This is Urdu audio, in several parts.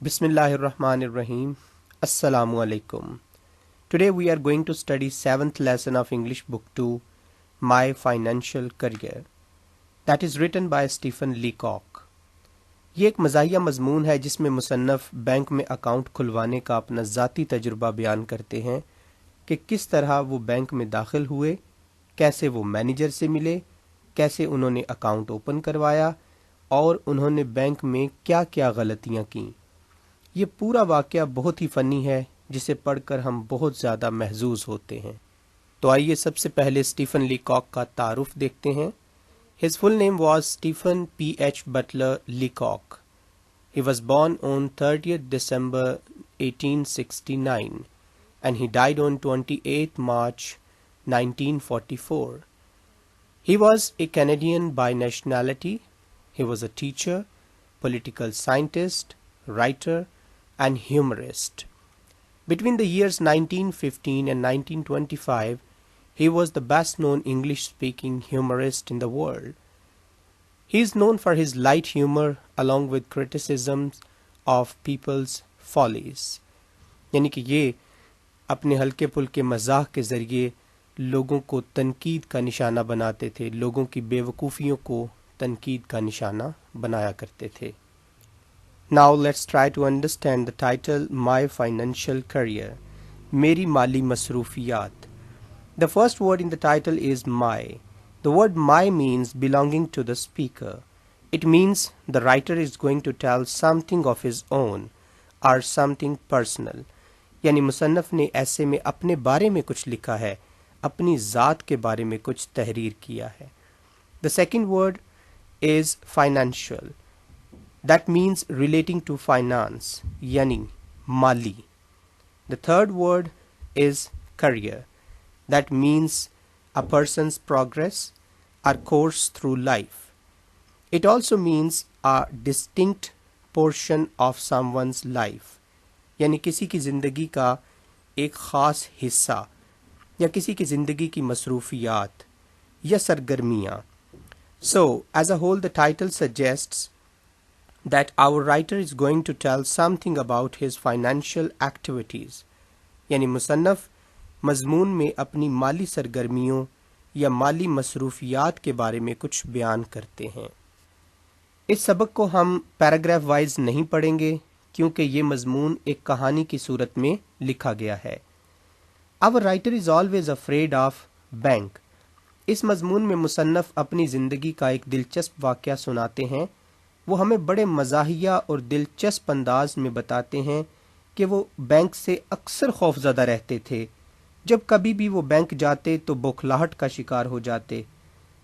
Bismillahirrahmanirrahim. Assalamu alaikum. Today we are going to study 7th lesson of English Book 2, My Financial Career. That is written by Stephen Leacock. یہ ایک مزاحیہ مضمون ہے جس میں مصنف بینک میں اکاؤنٹ کھلوانے کا اپنا ذاتی تجربہ بیان کرتے ہیں کہ کس طرح وہ بینک میں داخل ہوئے، کیسے وہ مینیجر سے ملے، کیسے انہوں نے اکاؤنٹ اوپن کروایا اور انہوں نے بینک میں کیا کیا غلطیاں کیں۔ یہ پورا واقعہ بہت ہی فنی ہے جسے پڑھ کر ہم بہت زیادہ محظوظ ہوتے ہیں۔ تو آئیے سب سے پہلے اسٹیفن لیکاک کا تعارف دیکھتے ہیں۔ His full name was Stephen P.H. Butler Leacock. He was born on 30th December 1869 and he died on 28th March 1944. He was a Canadian by nationality. He was a teacher, political scientist, writer, and humorist. Between the years 1915 and 1925, he was the best-known English-speaking humorist in the world. He is known for his light humor along with criticisms of people's follies. یعنی کہ یہ اپنے ہلکے پھلکے مزاح کے ذریعے لوگوں کو تنقید کا نشانہ بناتے تھے، لوگوں کی بے وقوفیوں کو تنقید کا نشانہ بنایا کرتے تھے۔ Now let's try to understand the title My Financial Career. میری مالی مصروفیات۔ The first word in the title is my. The word my means belonging to the speaker. It means the writer is going to tell something of his own or something personal. یعنی مصنف نے ایسے میں اپنے بارے میں کچھ لکھا ہے، اپنی ذات کے بارے میں کچھ تحریر کیا ہے۔ The second word is financial. That means relating to finance, یعنی مالی۔ The third word is career. That means a person's progress or course through life. It also means a distinct portion of someone's life. یعنی کسی کی زندگی کا ایک خاص حصہ یا کسی کی زندگی کی مصروفیات یا سرگرمیاں۔ So, as a whole, the title suggests that our writer is going to tell something about his financial activities. یعنی مصنف مضمون میں اپنی مالی سرگرمیوں یا مالی مصروفیات کے بارے میں کچھ بیان کرتے ہیں۔ اس سبق کو ہم پیراگراف وائز نہیں پڑھیں گے کیونکہ یہ مضمون ایک کہانی کی صورت میں لکھا گیا ہے۔ Our writer is always afraid of bank. اس مضمون میں مصنف اپنی زندگی کا ایک دلچسپ واقعہ سناتے ہیں۔ وہ ہمیں بڑے مزاحیہ اور دلچسپ انداز میں بتاتے ہیں کہ وہ بینک سے اکثر خوفزدہ رہتے تھے۔ جب کبھی بھی وہ بینک جاتے تو بوکھلاہٹ کا شکار ہو جاتے۔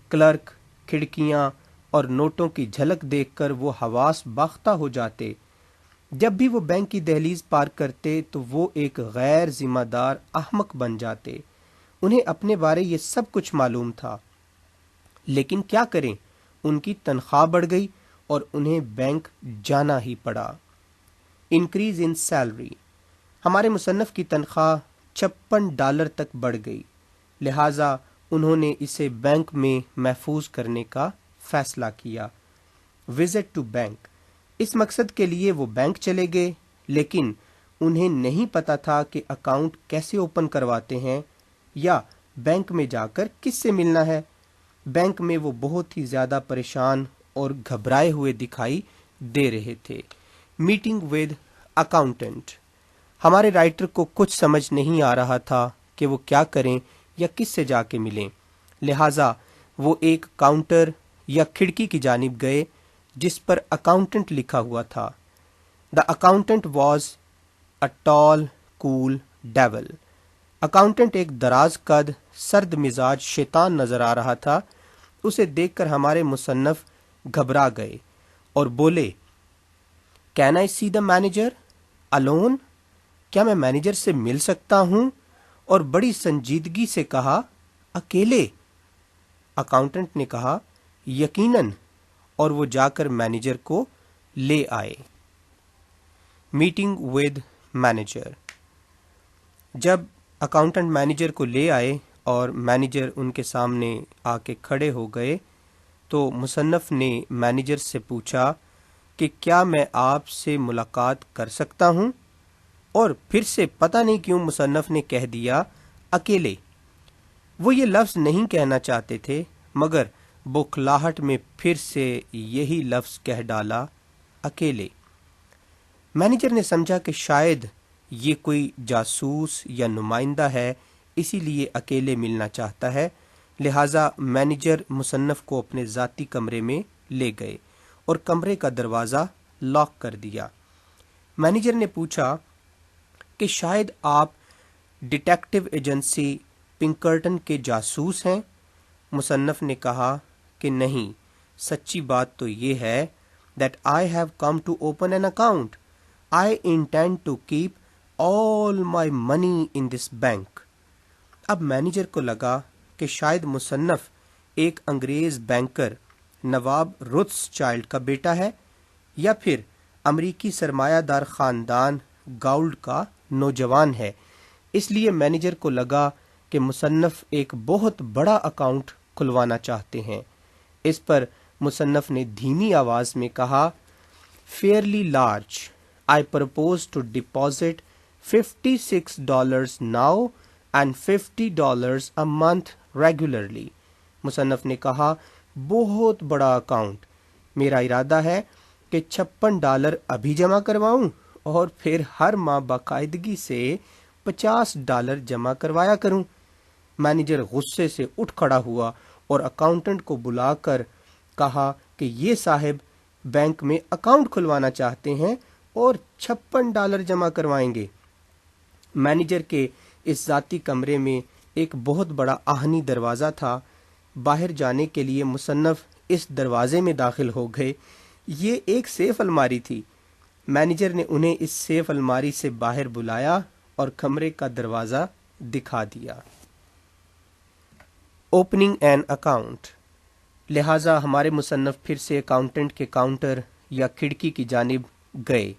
کلرک، کھڑکیاں اور نوٹوں کی جھلک دیکھ کر وہ حواس باختہ ہو جاتے۔ جب بھی وہ بینک کی دہلیز پار کرتے تو وہ ایک غیر ذمہ دار احمق بن جاتے۔ انہیں اپنے بارے یہ سب کچھ معلوم تھا، لیکن کیا کریں، ان کی تنخواہ بڑھ گئی اور انہیں بینک جانا ہی پڑا۔ Increase in salary. ہمارے مصنف کی تنخواہ $56 تک بڑھ گئی، لہٰذا انہوں نے اسے بینک میں محفوظ کرنے کا فیصلہ کیا۔ Visit to bank. اس مقصد کے لیے وہ بینک چلے گئے، لیکن انہیں نہیں پتا تھا کہ اکاؤنٹ کیسے اوپن کرواتے ہیں یا بینک میں جا کر کس سے ملنا ہے۔ بینک میں وہ بہت ہی زیادہ پریشان اور گھبرائے ہوئے دکھائی دے رہے تھے۔ Meeting with accountant. ہمارے رائٹر کو کچھ سمجھ نہیں آ رہا تھا کہ وہ کیا کریں یا کس سے جا کے ملیں، لہٰذا وہ ایک کاؤنٹر یا کھڑکی کی جانب گئے جس پر اکاؤنٹنٹ لکھا ہوا تھا۔ The accountant was a tall cool devil. Accountant ایک دراز قد سرد مزاج شیطان نظر آ رہا تھا۔ اسے دیکھ کر ہمارے مصنف گھبرا گئے اور بولے، can I see the manager alone? کیا میں مینیجر سے مل سکتا ہوں؟ اور بڑی سنجیدگی سے کہا، اکیلے؟ اکاؤنٹنٹ نے کہا، یقیناً، اور وہ جا کر مینیجر کو لے آئے۔ Meeting with manager. جب اکاؤنٹنٹ مینیجر کو لے آئے اور مینیجر ان کے سامنے آ کے کھڑے ہو گئے تو مصنف نے مینیجر سے پوچھا کہ کیا میں آپ سے ملاقات کر سکتا ہوں؟ اور پھر سے پتہ نہیں کیوں مصنف نے کہہ دیا اکیلے۔ وہ یہ لفظ نہیں کہنا چاہتے تھے، مگر بوکھلاہٹ میں پھر سے یہی لفظ کہہ ڈالا، اکیلے۔ مینیجر نے سمجھا کہ شاید یہ کوئی جاسوس یا نمائندہ ہے، اسی لیے اکیلے ملنا چاہتا ہے، لہٰذا مینیجر مصنف کو اپنے ذاتی کمرے میں لے گئے اور کمرے کا دروازہ لاک کر دیا۔ مینیجر نے پوچھا کہ شاید آپ ڈیٹیکٹو ایجنسی پنکرٹن کے جاسوس ہیں؟ مصنف نے کہا کہ نہیں، سچی بات تو یہ ہے that I have come to open an account. I intend to keep all my money in this bank. اب مینیجر کو لگا کہ شاید مصنف ایک انگریز بینکر نواب روتس چائلڈ کا بیٹا ہے یا پھر امریکی سرمایہ دار خاندان گاؤلڈ کا نوجوان ہے۔ اس لیے مینیجر کو لگا کہ مصنف ایک بہت بڑا اکاؤنٹ کھلوانا چاہتے ہیں۔ اس پر مصنف نے دھیمی آواز میں کہا، fairly large, I propose to deposit $56 now and $50 a month regularly. مصنف نے کہا، بہت بڑا اکاؤنٹ، میرا ارادہ ہے کہ $56 ابھی جمع کرواؤں اور پھر ہر ماہ باقاعدگی سے $50 جمع کروایا کروں۔ مینیجر غصے سے اٹھ کھڑا ہوا اور اکاؤنٹنٹ کو بلا کر کہا کہ یہ صاحب بینک میں اکاؤنٹ کھلوانا چاہتے ہیں اور $56 جمع کروائیں گے۔ مینیجر کے اس ذاتی کمرے میں ایک بہت بڑا آہنی دروازہ تھا۔ باہر جانے کے لیے مصنف اس دروازے میں داخل ہو گئے۔ یہ ایک سیف الماری تھی۔ مینیجر نے انہیں اس سیف الماری سے باہر بلایا اور کمرے کا دروازہ دکھا دیا۔ اوپننگ این اکاؤنٹ، لہٰذا ہمارے مصنف پھر سے اکاؤنٹنٹ کے کاؤنٹر یا کھڑکی کی جانب گئے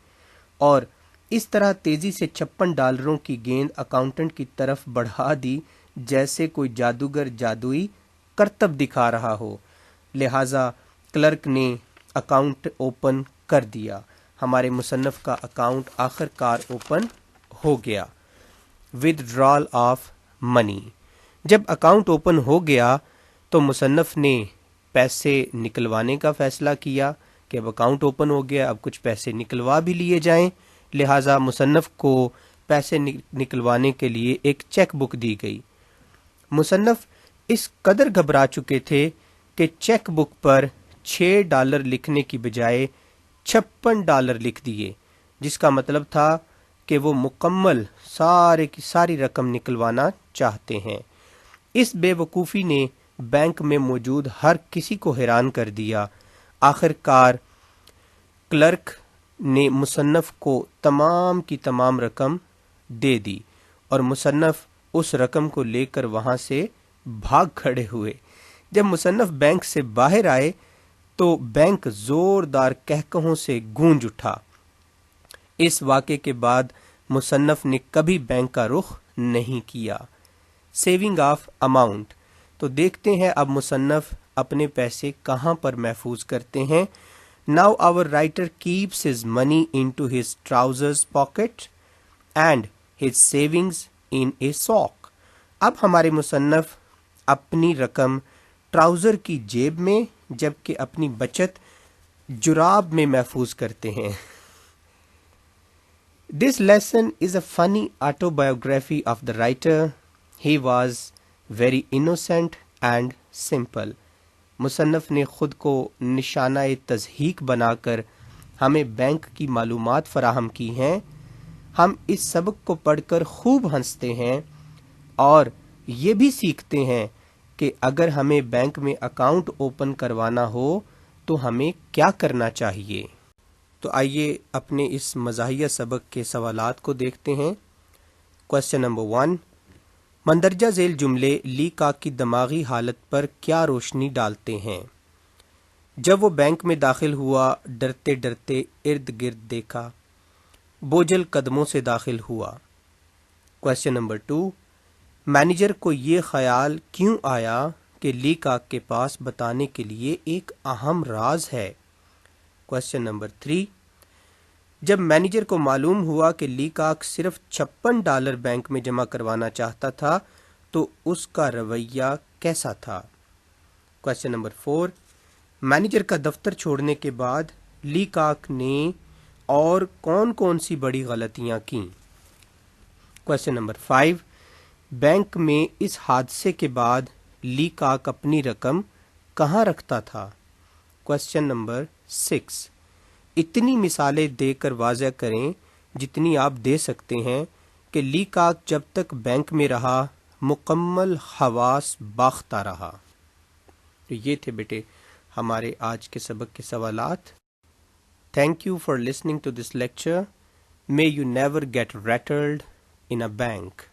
اور اس طرح تیزی سے $56 کی گیند اکاؤنٹنٹ کی طرف بڑھا دی جیسے کوئی جادوگر جادوئی کرتب دکھا رہا ہو۔ لہٰذا کلرک نے اکاؤنٹ اوپن کر دیا۔ ہمارے مصنف کا اکاؤنٹ آخر کار اوپن ہو گیا۔ ودڈرال آف منی، جب اکاؤنٹ اوپن ہو گیا تو مصنف نے پیسے نکلوانے کا فیصلہ کیا کہ اب اکاؤنٹ اوپن ہو گیا، اب کچھ پیسے نکلوا بھی لیے جائیں۔ لہٰذا مصنف کو پیسے نکلوانے کے لیے ایک چیک بک دی گئی۔ مصنف اس قدر گھبرا چکے تھے کہ چیک بک پر $6 لکھنے کی بجائے $56 لکھ دیے، جس کا مطلب تھا کہ وہ مکمل ساری رقم نکلوانا چاہتے ہیں۔ اس بے وقوفی نے بینک میں موجود ہر کسی کو حیران کر دیا۔ آخر کار کلرک نے مصنف کو تمام کی تمام رقم دے دی اور مصنف اس رقم کو لے کر وہاں سے بھاگ کھڑے ہوئے۔ جب مصنف بینک سے باہر آئے تو بینک زوردار کہکہوں سے گونج اٹھا۔ اس واقعے کے بعد مصنف نے کبھی بینک کا رخ نہیں کیا۔ سیونگ آف اماؤنٹ، تو دیکھتے ہیں اب مصنف اپنے پیسے کہاں پر محفوظ کرتے ہیں۔ Now our writer keeps his money into his trousers pocket and his savings in a sock. اب ہمارے مصنف اپنی رقم ٹراؤزر کی جیب میں جبکہ اپنی بچت جراب میں محفوظ کرتے ہیں۔ This lesson is a funny autobiography of the writer. He was very innocent and simple. مصنف نے خود کو نشانہ تضحیک بنا کر ہمیں بینک کی معلومات فراہم کی ہیں۔ ہم اس سبق کو پڑھ کر خوب ہنستے ہیں اور یہ بھی سیکھتے ہیں کہ اگر ہمیں بینک میں اکاؤنٹ اوپن کروانا ہو تو ہمیں کیا کرنا چاہیے۔ تو آئیے اپنے اس مزاحیہ سبق کے سوالات کو دیکھتے ہیں۔ کوسچن نمبر 1، مندرجہ ذیل جملے لیکاک کی دماغی حالت پر کیا روشنی ڈالتے ہیں؟ جب وہ بینک میں داخل ہوا، ڈرتے ڈرتے ارد گرد دیکھا، بوجھل قدموں سے داخل ہوا۔ کوسچن نمبر 2، مینیجر کو یہ خیال کیوں آیا کہ لیکاک کے پاس بتانے کے لیے ایک اہم راز ہے؟ کوشچن نمبر 3، جب مینیجر کو معلوم ہوا کہ لیکاک صرف $56 بینک میں جمع کروانا چاہتا تھا تو اس کا رویہ کیسا تھا؟ کوشچن نمبر 4، مینیجر کا دفتر چھوڑنے کے بعد لیکاک نے اور کون کون سی بڑی غلطیاں کیں؟ کوشچن نمبر 5، بینک میں اس حادثے کے بعد لیکاک اپنی رقم کہاں رکھتا تھا؟ کوشچن نمبر 6، اتنی مثالیں دے کر واضح کریں جتنی آپ دے سکتے ہیں کہ لیکاک جب تک بینک میں رہا مکمل حواس باختہ رہا۔ تو یہ تھے بیٹے ہمارے آج کے سبق کے سوالات۔ Thank you for listening to this lecture. May you never get rattled in a bank.